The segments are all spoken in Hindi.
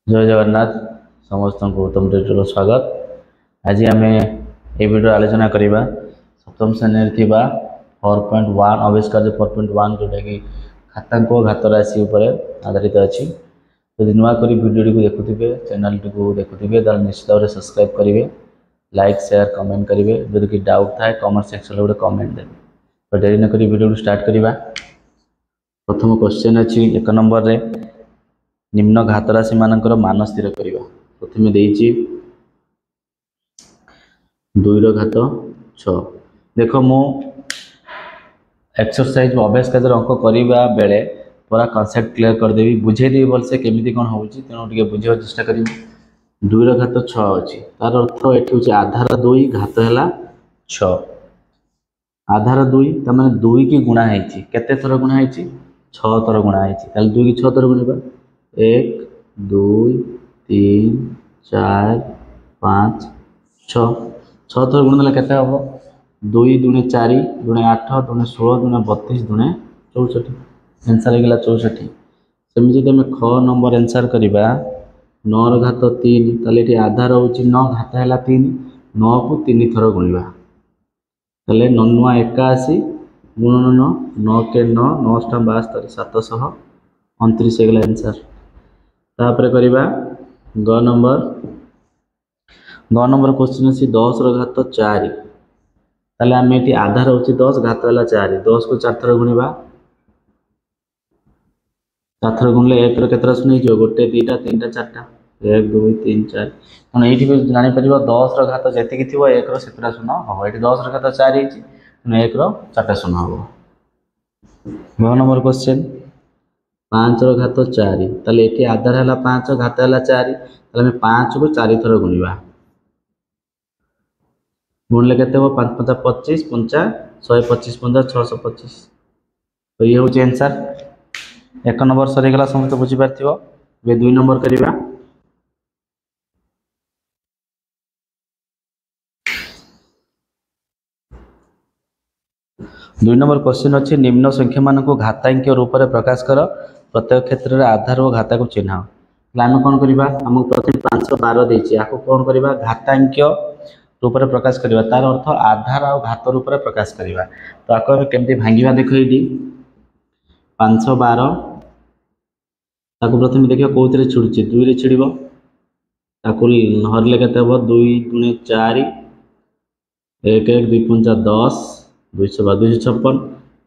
जय जगन्नाथ समस्त को उत्तम टिटोर स्वागत। आज आम ये वीडियो आलोचना करवा सप्तम श्रेणी 4.1 आविष्कार 4.1 जोटा कि खाता घात राशि उपर आधारित अच्छी। यदि नुआ कर वीडियो को देखुवे चैनल टी देखुवे निश्चित भाव में सब्सक्राइब करेंगे, लाइक शेयर कमेंट करेंगे। जदि कि डाउट थाए कमेंट सेक्शन में गोटे कमेंट देवे। तो डेरी नक वीडियो स्टार्ट करवा। प्रथम क्वेश्चन अच्छी 1 नंबर रे निम्न घात राशि मानकर मान स्थिर करवा। प्रथम देइछि 2 रो घात 6। देख मु एक्सरसाइज अभ्यास कार्य अंक करने बेले पूरा कॉन्सेप्ट क्लियर करदेवी, बुझेदेवी भलसे केमिति कौन होउछि। तेणु टिके बुझे चेष्टा करी। 2 रो घात 6 अछि, तार अर्थ एठी होछि आधार 2 घात हैला 6। आधार 2 त माने 2 की गुणा हैछि, केते थर गुणा हैछि 6 थर गुणा हैछि। ताले 2 की 6 थर गुणिबा 1 2 3 4 5 6 6 थर गुण देले केते हबो 2 दूने 4 दूने 8 दूने 16 दूने 32 दूने 64। आंसर हो गला 64। सेमि जदि हम ख नंबर आंसर करबा 9 रो घात 3 ताले एठी आधार होछि 9 घात हैला 3, 9 को 3 थर गुणिबा ताले 9 81 गुणन 9 9 के 9 9 72 729 हो गला आंसर। तापर करबा ग नंबर क्वेश्चन अछि 10 रो घात 4। ताले हम एटी आधार होछि 10 घात वाला 4, 10 को 4 थर गुणिबा 4 थर गुणले 1 रो केतरा सुनै जो 1 2 3 4 1 2 3 4। तने एठी भी जानि परिबा 10 रो घात जेति कि थिबो 1 रो सेतरा सुना हो। एठी 10 रो घात 4 हिची तने 1 रो 4टा सुना हो। ग नंबर क्वेश्चन 5 रो घात 4। ताले एठी आधार हला 5 घात हला 4, ताले हम 5 को 4 थर गुणिबा गुणले केते हो 5 5 25 5 125 5 625। तो ये होची आंसर। 1 नंबर सरी गला समस्त बुझी पारथिबो। बे 2 नंबर करिबा। 2 नंबर क्वेश्चन अछि निम्न संख्या मान को घातांकीय रूप में प्रकाश कर। प्रत्येक क्षेत्र में आधार और घाता को चिन्ह। आम कौन करवा आम प्रथम 512 देछि आको कौन करवा घातांकीय रूप में प्रकाश करवा। तार अर्थ आधार और घात रूप में प्रकाश करवा। तो आको केमती भांगिबा देखो ये 512 ताको प्रथम देखियो कोथरे छिड़ुछि 2 रे छिड़िबो ताको हरले केते हो 2 गुणे 4 1 1 2 5 10 256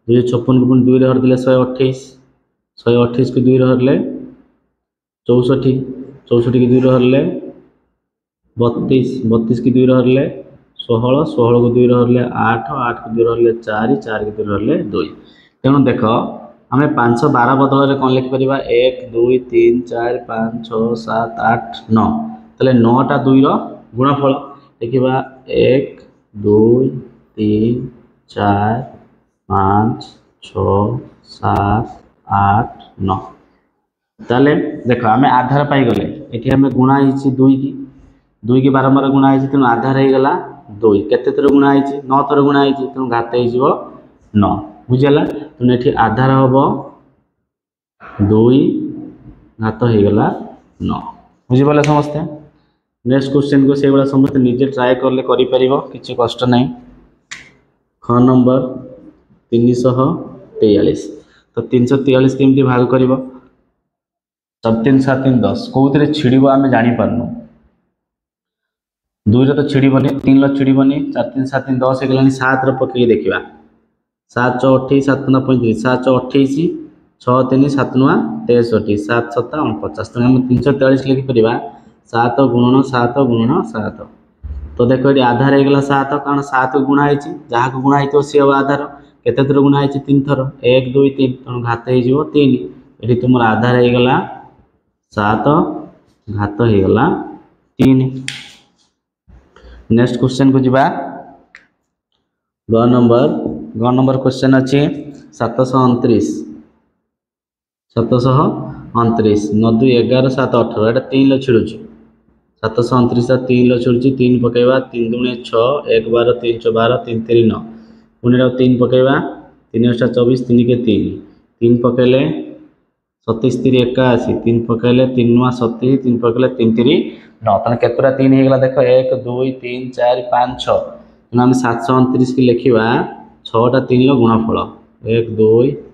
256 को 2 रे हर दिले 128 128 को 2 रे हरले 64 64 की 2 रे हरले 32 32 की 2 रे हरले 16 16 को 2 रे हरले 8 8 को 2 रे हरले 4 4 की 2 रे हरले 2। तेणु देख आम 512 बदल में कौन लिखिपर 1 2 3 4 5 6 7 8 9 ताले 9टा 2 रो गुणफल देखा 1 2 3 4 5 6 7 8 9। ताले देख आम आधार पाई गले ये आम गुणा 2 की बारंबार गुणा है तेणु आधार हो गला 2 केते थर गुणा है 9 थर गुणा है तेणु घात हो 9 बुझीगला। तेणु ये आधार हम 2 घात हो गला 9 बुझीपारे समस्ते। नेक्स्ट क्वेश्चन को से भाया समस्त निजे ट्राए करले किसी कष्ट नहीं। ख नंबर 343 तो 343 केमती भाग कर 4 3 7 3 10 कौन छिड़ब आम जापारनु 2 तो छिड़बनी 3 छिड़बनी 4 3 7 3 10 हो 7 पकई देखा 7 6 28 7 5 35 7 6 28 6 3 7 9 63 7 7 49 तेनाली आम 343 लिखिपर 7 गुणन 7 गुणन 7। तो देख ये आधार हो गला 7 कारण 7 गुणा है जहाँ को गुणा हो सी हम आधार केते थर गुणा है 3 थर 1 2 3 तेणु घात हो 3 ये तुम आधार हो गला 7 घात हो गला 3। नेक्स्ट क्वेश्चन को जीवा ग नंबर क्वेश्चन अच्छी 729 9 2 11 7 18 एटा 3 छिड़ू 729 3 छिड़ुची 3 पकेबा 3 दूने 6 1 12 3 6 12 3 3 9 पुणी 3 पकेबा 3 8 24 3 के 3 3 पकेले 27 3 81 3 पकड़े 3 नुआ 27 3 पकड़े 3 3 9 तेना केतरा 3 होगा देख 1 2 3 4 5 6 तेना आम 729 की लिखा 6टा 3 गुणफल 1 2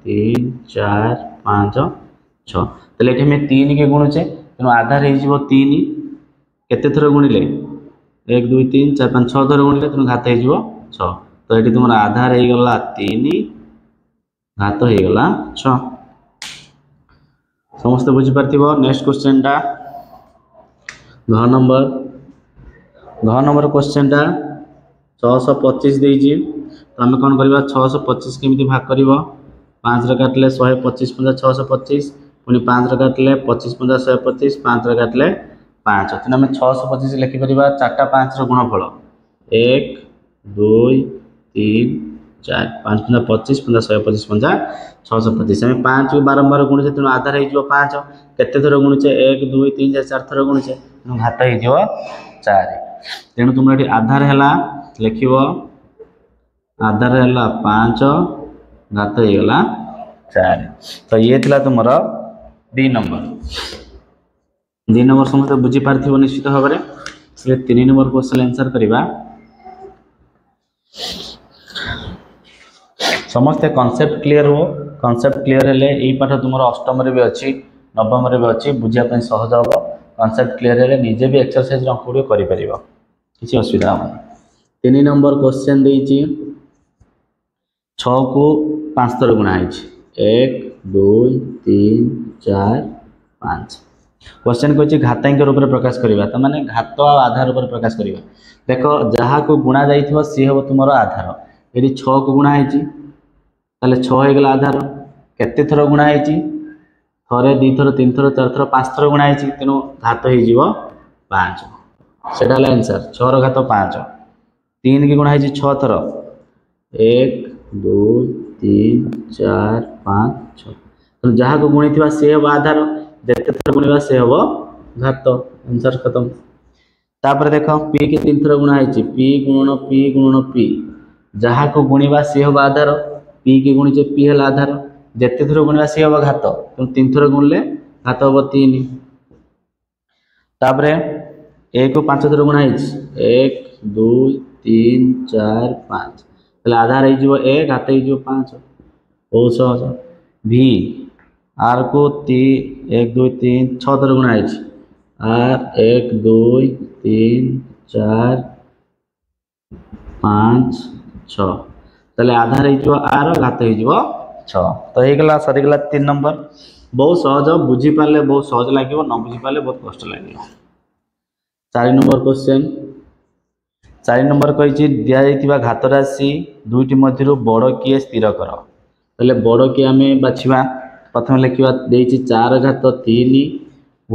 3 4 5 6 तेल ये 3 के गुणुचे तेणु आधार हो 3 केते थर गुणिले 1 2 3 4 5 6 थर गुणिले तेणु घात हो 6 तो ये तुम आधार हो गला 3 घात हो गला 6 समस्त बुझीपार। नेक्स्ट क्वेश्चन टा घ नंबर क्वेश्चन टा 625 देजी तो आम कौन करवा 625 केमी भाग कर 5 काटिले 125 पंजा 625 पुणी 5 काटिले 25 पंजा 125 5 काटिले 5 तेना आम 625 लिखिपर 4टा 5 गुणफल 1 2 3 4 5 पंजा 25 पंजा 125 पंजा 625 आम 5 को बारंबार गुणुचे तेणु आधार हो 5 केते थर गुणुचे 1 2 3 4 4 थर गुणुचे तेणु घात हो 4 तेणु तुम ये आधार है लिख आधार है 5 घात हो गला 4 तो ये थिला तुम डी नंबर समस्त बुझीपार निश्चित भाव में 3 नंबर क्वेश्चन आंसर करवा समस्ते कॉन्सेप्ट क्लियर हो कॉन्सेप्ट क्लियर हेले यही पाठ तुम अष्टम भी अच्छी नवम भी अच्छी बुझापी सहज हम कॉन्सेप्ट क्लियर हेले निजे भी एक्सरसाइज अंक गुड़ कर किसी असुविधा हम 3 नंबर क्वेश्चन देती 6 को 5 थर गुणा 1 2 3 4 5 क्वेश्चन कहते घातांक रूप में प्रकाश करवा तो माने घात और आधार रूप प्रकाश करवा देख जहाँ को गुणा जाइए सी हम तुम आधार ये 6 को गुणा ताले 6 होगा आधार केते थर गुणा थे 2 थर 3 थर 4 थर 5 थर गुणा तेणु घात हो 5 से आंसर 6 घात 5 3 की गुणा 6 थर 1 2 3 4 5 6 तेणु जहाँ को गुणी सी हम आधार जिते थर गुणा से हम घात आंसर खत्म। तापर देख पी के 3 थर गुणा पी गुणन पी जहाँ को गुणा सी हम आधार पी के गुणीचे पी है आधार जिते थर गुणा सी हम घात तेणु 3 थर गुणले घात हम 3 तापर 1 को 5 थर गुणा 1 2 3 4 5 आधार हो घात हो 5 बहुत सहज भी आर को 1 2 3 6 थर गुणा आर 1 2 3 4 5 6 ताले आधार हो आर घात हो 6 तो होगा सरीगला 3 नंबर बहुत सहज बुझी पारे बहुत सहज लगे न बुझी पारे बहुत कष्ट लगे। 4 नंबर क्वेश्चन 4 नंबर कही दि जाइए घात राशि दुईटी मध्य बड़ किए स्थिर कर ताले बड़ किए आम बाछा प्रथम लिखा 4 घात 3 व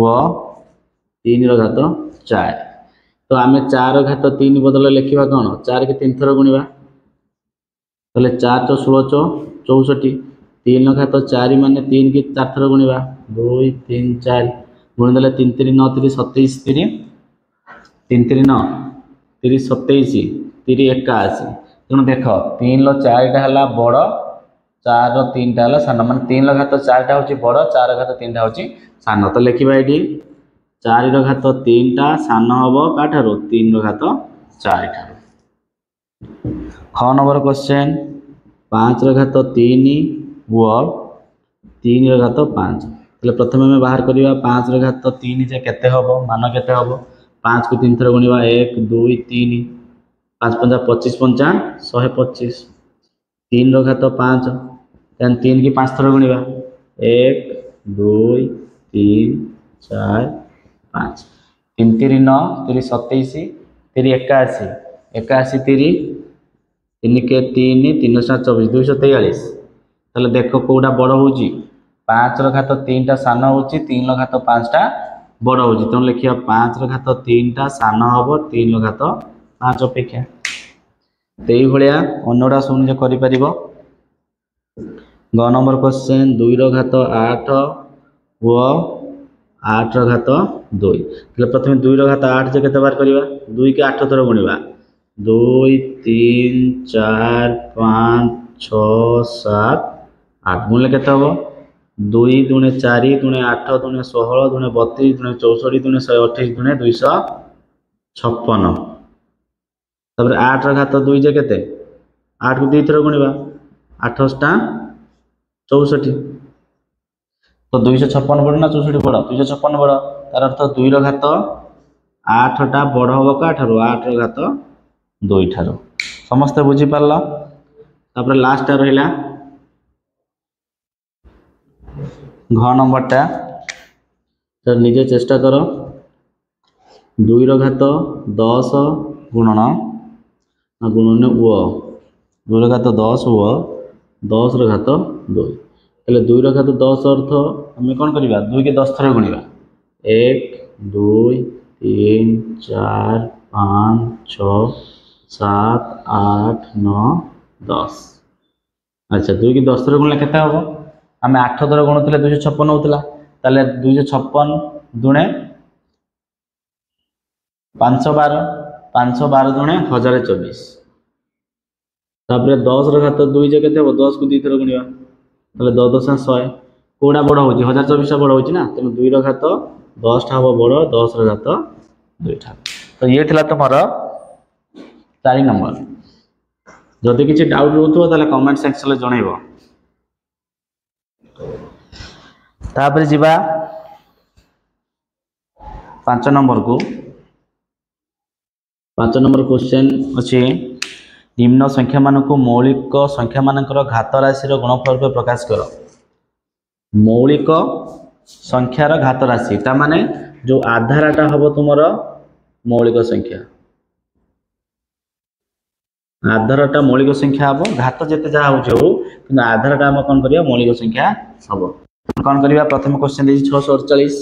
3 घात 4 तो आम 4 घात 3 बदल लिखा कौन 4 के 3 थर गुणवा ताले 4 × 16 = 64 3 घात 4 मान 3 की 4 थर गुणवा 2 3 4 गुणिदेले 3 3 9 3 27 3 3 9 3 27 3 81 तेणु देख 3 4टा है बड़ 4 3टा है सान मान 3 घात 4टा हूँ बड़ 4 घात 3टा हूँ सान तो लिखा ये 4 घात 3टा सान हम काठार 3 घात 4 ठार। ख नंबर क्वेश्चन 5 घात 3 व 3 घात 5 प्रथम आम बाहर करवा 5 घात 3 जे केते हम मान केते हम 5 को 3 थर गुणवा 1 2 3 5 पंजा 25 पंजा 125 3 घात 5 3 की 5 थर गुणवा 1 2 3 4 5 3 3 9 3 27 3 81 81 3 3 के 3 3 7 24 243 ताले देख कौटा बड़ हो 5 घात 3टा सान हो 3 घात 5टा बड़ हो तेणु लिखा 5 घात 3टा सान हम 3 घात 5 अपेक्षा तो ये अन्यटा शून्य कर ग नंबर क्वेश्चन 2 घात 8 व 8 घात 2 प्रथम 2 घात 8 जे केते बार करवा 2 के 8 थर गुणवा 2 3 4 5 6 7 8 गुणले केते हम दुई दुणे 4 दुणे 8 दुणे 16 दुणे 32 दुणे 64 दुणे 128 दुणे 256। तापर 8 घात 2 जे केते 8 को 2 थर गुणिबा 8 टा 64। तो 256 बड़ ना 64 बड़ 256 बड़ तार अर्थ 2 घात 8 टा बड़ हम क्या 8 घात 2 ठार समस्त बुझी पारल। तापर लास्ट रहा घ नंबरटा तो निजे चेष्टा कर 2 घात 10 गुणन गुणन उ 2 घात 10 उ 10 घात 2 हेल्ले 2 घात 10 अर्थ आम कौन करवा 2 के 10 थर गुणा 1 2 3 4 5 6 7 8 9 10। अच्छा 2 के 10 थर गुणले केते हम आम 8 थर गुणुले 256 होता 256 दुणे 512 512 दुणे 1024। तापर 10 घात 2 जे केते 10 को 2 थर गुणा 10 10 100 कौटा बड़ हो 1024 बड़ हो तेणु 2 घात 10 टा हम बड़ 10 घात 2 टा। तो ये थिला तुम 4 नंबर। जदि किसी डाउट रोथो ताले कमेंट सेक्शन में जनइब। तापर जीवा 5 नंबर को 5 नंबर क्वेश्चन अच्छे निम्न संख्या मानक मौलिक संख्या मानकर घात राशि गुणफल रूपे प्रकाश कर। मौलिक संख्यार घात राशि ता माने जो आधारटा हम तुम मौलिक संख्या आधारटा मौलिक संख्या हम घात जिते जहाँ हो कि आधारटा हम कौन कर मौलिक संख्या हम कौन करवा। प्रथम क्वेश्चन 648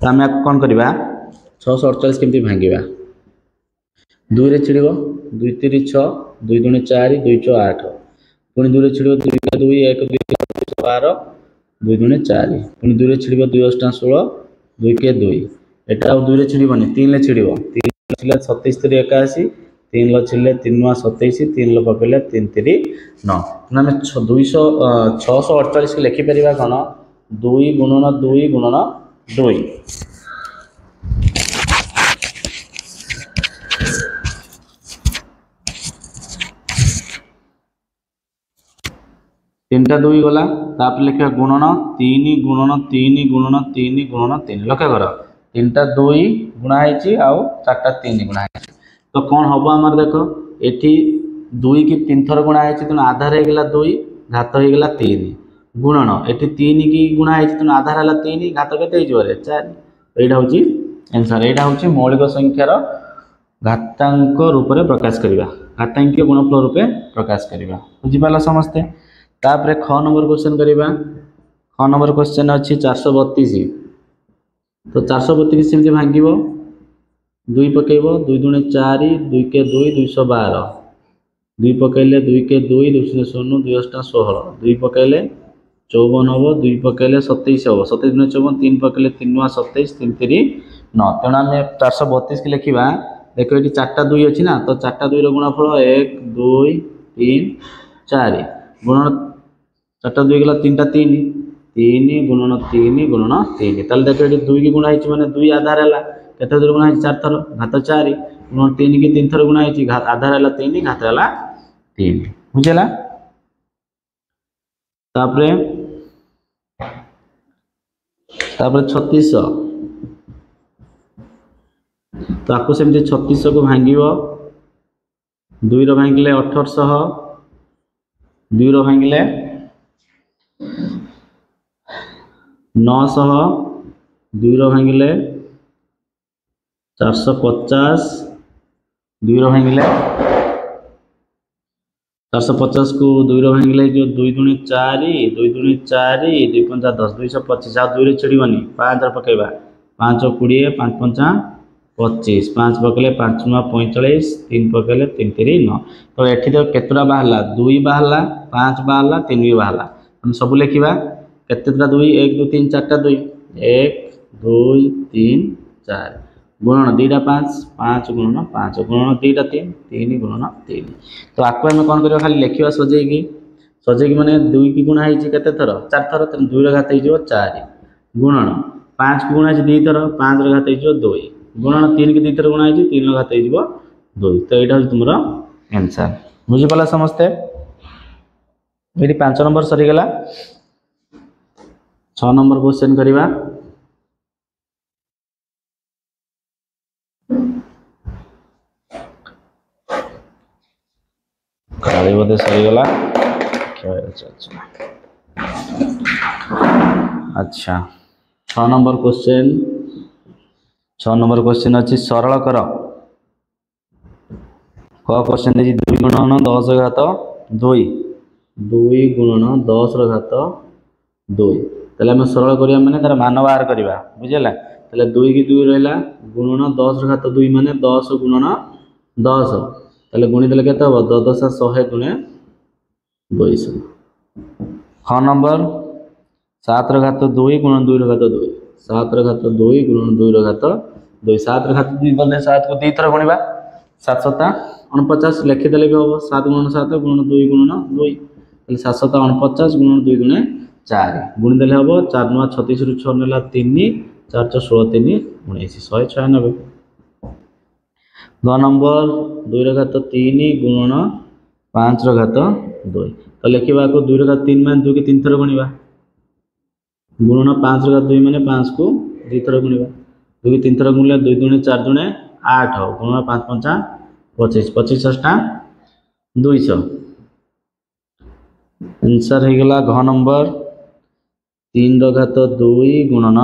आम कौन करवा 648 केमती भांगा 2 रे छिड़ 2 3 6 2 2 4 2 6 8 पुणी 2 रे छिड़ 2 का 2 1 2 12 2 2 4 पुणी 2 रे छिड़ 2 8 16 2 के 2 एटा 2 रे छिड़बनी 3 रे छिड़ 3 छिड़े 27 3 81 3 लो छिड़े 3 9 27 3 लो पकड़े 3 3 9 आम 648 को लिखिपर कौन 2 गुणन 2 गुणन 2 3टा 2 गला तापर लिखा गुणन 3 गुणन 3 गुणन 3 गुणन 3 लक्ष्य कर 3टा 2 गुणा है आउ 4टा 3 गुणा है। तो कौन हम आम देख ये 2 की 3 थर गुणा है तेणु आधार होगा 2 घात होगा 3 गुणन ये 3 की गुणा है तेणु आधार है 3 घात के 4 यहाँ हूँ आंसर यहाँ हूँ मौलिक संख्यार घातांक रूप में प्रकाश करवा घातांकीय गुणफल रूपे प्रकाश करवा बुझीपाल समस्ते। तापर ख नंबर क्वेश्चन करवा ख नंबर क्वेश्चन अच्छी 432 तो 432 सेमती भांग 2 पकेब 2 दुणे 4 2 के 2 212 2 पकड़े 2 के 2 2 0 2 8 16 2 पकड़े 54 हम 2 पकड़े 27 हम 27 दुणे 54 3 पकड़े 3 9 27 3 3 9 तेणु आम 432 की लिखा देख ये 4टा 2 अच्छी ना तो 4टा 2 गुणफल 1 2 3 4 गुणन 4टा 2 गला 3टा 3 3 गुणन 3 गुणन 3 ताल देख ये 2 की गुणा है 2 आधार है केते थर गुणा है 4 थर घात 4 गुणन 3 की 3 थर गुणा है आधार है 3 घात है 3 बुझेला। तापरे 36 तो आपको सेमती 36 को भांग 2 भांगिले 1800 2 भांगिले 900 2 भांगिले 450 2 भांगिले 450 को 2 भांगिले जो 2 दुणे 4 2 दुणे 4 2 5 10 225 आ 2 छिड़बनी 5 पकेबा 5 20 5 5 25 5 पकड़े 5 9 45 3 पकड़े 3 3 9 तो ये केतटा बाहर 2 बाहर 5 बाहर 3 भी बाहर हम सब लिखा केतटा 2 1 2 3 4टा 2 1 2 3 4 गुणन 2टा 5 5 गुणन 5 गुणन 2टा 3 3 गुणन 3 तो आपको आम कौन कर खाली लिखा सजेगी सजेक माने 2 की गुणा होती केते थर 4 थर, तेणु 2 घात हो 4 गुणन 5 की गुणा 2 थर 5 घात हो 2 गुणन 3 की 2 थर गुणा 3 घात हो 2। तो यहाँ तुम आंसर बुझीपाला समस्ते। ये 5 नंबर सरीगला। 6 नंबर क्वेश्चन करवा। खाली बोधे सरीगला। अच्छा 6 नंबर क्वेश्चन। 6 नंबर क्वेश्चन अच्छी सरल कर। क्वेश्चन देखिए 2 गुणन 10 घात 2 2 गुणन 10 घात 2 तेल आम सरल करिया माने तार मान बाहर करवा बुझेला। ताले 2 की 2 रहा गुणन 10 घात 2 माने 10 गुणन 10 ताले गुणी देले केते हो 10 100 गुणे 200। 6 नंबर 7 घात 2 गुणन 2 घात 2 7 घात 2 गुणन 2 घात 2 7 घात 2 बोले 7 को 2 थर गुणवा 7 7 49 लिखिदेले भी हम 7 गुणन 7 गुणन 2 गुणन 2 7 7 49 गुणन 2 गुणे 4 गुणी देले हम 4 9 36 रु 6 नेला 3 4 6 16 3 19 196। 9 नंबर 2 घात 3 गुणन 5 घात 2 तो लिखा को 2 घात 3 मान 2 की 3 थर गुणवा गुणन 5 घात 2 माने 5 को 2 थर गुणवा 2 की 3 थर गुणले 2 दुणे 4 दुणे 8 गुणन 5 5 25 25 6 200। आंसर हो गला घ नंबर 3 घात 2 गुणन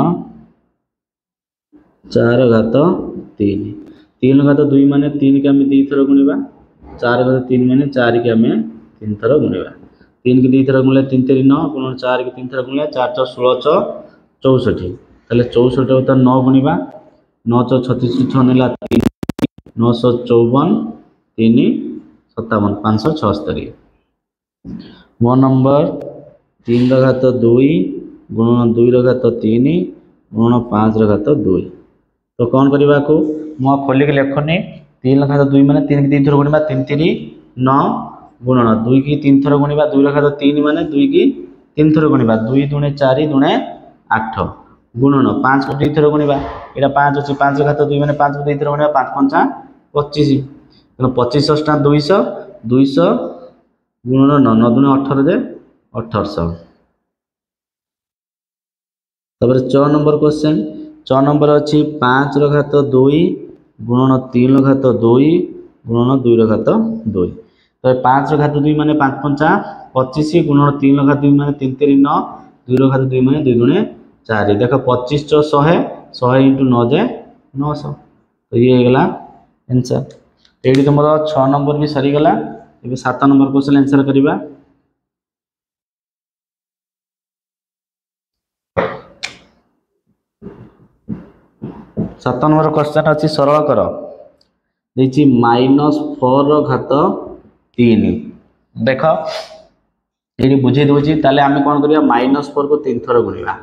4 घात 3 3 घात 2 माने 3 के आम 2 थर गुणवा 4 घात 3 माने 4 के आम 3 थर गुणवा 3 की 2 थर गुणले 3 3 9 गुणन 4 की 3 थर गुणले 4 6 16 64 ताले 64 उतर 9 गुणवा 9 36 6 नेला 3 954 3 57 576। 1 नंबर 3 घात 2 गुणन 2 घात 3 गुणन 5 घात 2 तो कौन करने को मुझे खोलिक लिखनी 3 घात 2 माने 3 की 2 थर गुणवा 3 3 9 गुणन 2 की 3 थर गुणवा 2 घात 3 माने 2 की 3 थर गुणवा 2 दुणे 4 दुणे 8 गुणन 5 को 2 थर गुणवा यहाँ 5 अच्छे 5 घात 2 माने 5 को 2 थर गुणवा 5 5 25 25 6 200 200 गुणन 9 9 दुणे 18 जे 1800। तब 6 नंबर क्वेश्चन 6 नंबर अच्छी 5 घात 2 गुणन 3 घात 2 गुणन 2 घात 2 तो 5 घात 2 माने 5 5 25 गुणन 3 घात 2 माने 3 3 9 2 घात 2 माने 2 दुणे 4 देख 25 100 100 इंटू 9 जे 900 तो ये होगा आंसर। ये तुम 6 नंबर भी सरीगला। ये 7 नंबर क्वेश्चन आंसर करवा। 7 नंबर क्वेश्चन अच्छी सरल कर देखिए -4 घात 3 देख ये बुझे दूसरी ताले आम कौन करवा -4 को 3 थर गुणवा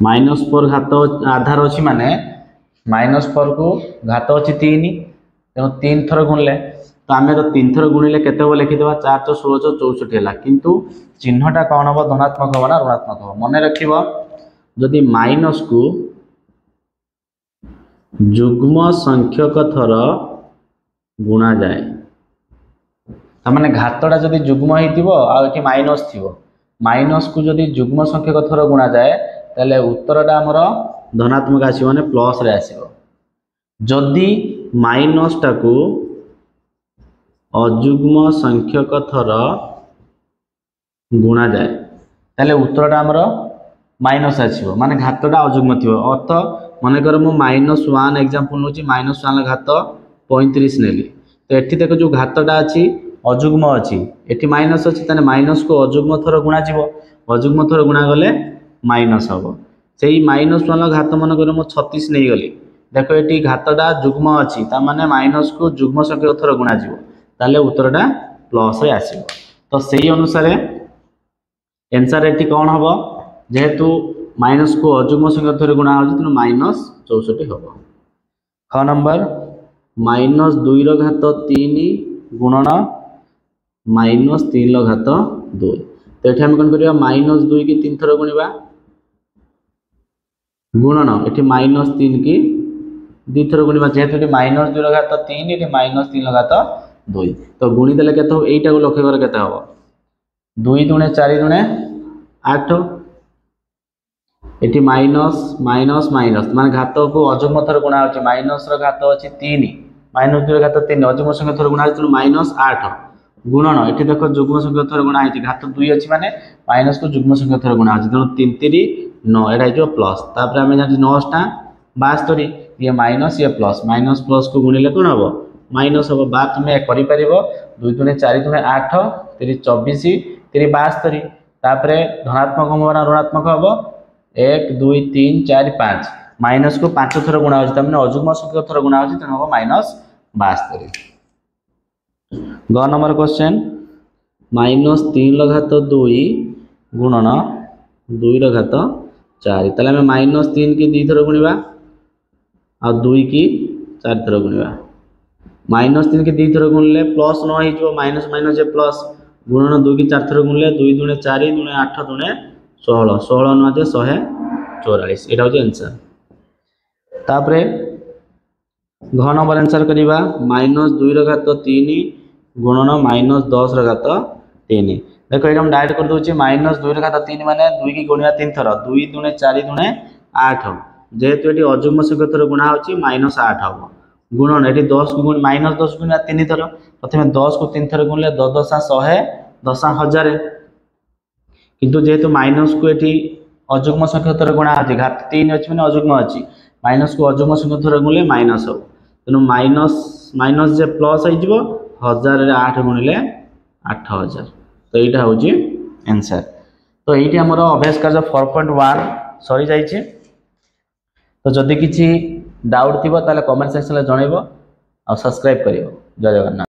-4 घात आधार अच्छी माने -4 को घात अच्छी 3 तेणु 3 थर गुणले तो आम तो 3 थर गुणिले के लिखिदेवा 4 6 16 64 है किंतु चिन्हटा कौन हम धनात्मक हम ना ऋणात्मक हम मन रख जदि माइनस को जुग्म संख्यक थर गुणा जाए तमाने घातटा जदि जुग्म होती माइनस थी माइनस को जदि जुग्म संख्यक थर गुणा जाए ताले उत्तरटा आमर धनात्मक आसो माने प्लस रे आसो जदि माइनसटा को अजुग्म संख्यक थर गुणा जाए ताले उत्तरटा आमर माइनस आसो माने घातटा अजुग्म थी अर्थ मनकर मु -1 एग्जांपल नौ -1 घात 35 नेली तो ये देख जो घातटा अच्छी अजुग्म अच्छी ये माइनस अच्छी ताने माइनस को अजुग्म थर गुणा जीव अजुग्म थर गुणा गले माइनस हम से -1 घात मनकर मु 36 नहीं गली देख ये घातटा जुग्म अच्छी ताने माइनस को जुग्म संख्या थर गुणा जीव ताले उत्तरटा प्लस रे आसीबो तो सही अनुसार आंसर ये कौन हम जेहेतु माइनस को अजुग्म संख्या थर गुणा हो -64 हम। 6 नंबर -2 घात 3 गुणन माइनस 3 घात 2। तो ये आम कौन करवा माइनस 2 की 3 थर गुणा गुणन ये माइनस 3 की 2 थर गुणा जेहेतु माइनस 2 घात 3 ये माइनस 3 घात 2। तो गुणी देले केते हो एटा को लक्ष्य कर केते हो 2 दुणे 4 दुणे 8 ये माइनस माइनस माइनस मान घात को अजुग्म थर गुणा होची माइनस रो घात अछि 3 माइनस 2 घात 3 अजुग्म संख्या थर गुणा होची माइनस 8 गुणन ये देखो जुग्म संख्या थर गुणा होची घात 2 अछि माने माइनस को जुग्म संख्या थर गुणा होची तेणु 3 3 9 एटा जो प्लस तापर आमे जानि 9 टा 72 ये माइनस ये प्लस माइनस प्लस को गुणिले कोन हबो माइनस हबो बा तुमे करि परिबो 2 दुणे 4 दुणे 8 3 24 3 72 तापर धनात्मक हबो ना ऋणात्मक हबो 1 2 3 4 5 माइनस को 5 थर गुणा होची तमने अजुग्म संख्या थर गुणा होची तेणु हबो माइनस 72। ग नंबर क्वेश्चन माइनस 3 घात 2 गुणन 2 घात 4 ताले हमें माइनस 3 की 2 थर गुणिबा आ 2 की 4 थर गुणिबा माइनस 3 की 2 थर गुणले प्लस न हो जो माइनस माइनस प्लस गुणन 2 की 4 थर गुणले 2 दुणे 4 दुणे 8 दुणे 16 16 न जे 144 एटा हो आंसर। तापरे घ नंबर आंसर करिबा माइनस 2 घात 3 गुणन माइनस 10 घात 3 देखो ये हम डायरेक्ट कर दोचे माइनस 2 घात 3 माने 2 की गुणिया 3 थर 2 दुणे 4 दुणे 8 जेहेतु ये अजुग्म संख्या थर गुणा होची माइनस 8 हम गुणन ये 10 को गुण माइनस 10 गुणिया 3 थर प्रथमे 10 को 3 थर गुणले 10 10 100 10 1000 किंतु जेहेतु माइनस को ये अजुग्म संख्या थर गुणा होची घात 3 अछि माने अजुग्म अछि माइनस को अजुग्म संख्या थर गुणले माइनस हो तेनु माइनस माइनस जे प्लस हो जिवो 1000 रे 8 गुणिले 8000 तो यहाँ हूँ आंसर। तो ये आमर अभ्यास कार्य 4.1 सरी जाइए। तो जदि किसी डाउट थी कमेंट सेक्शन में जनइब और सब्सक्राइब कर। जय जगन्नाथ।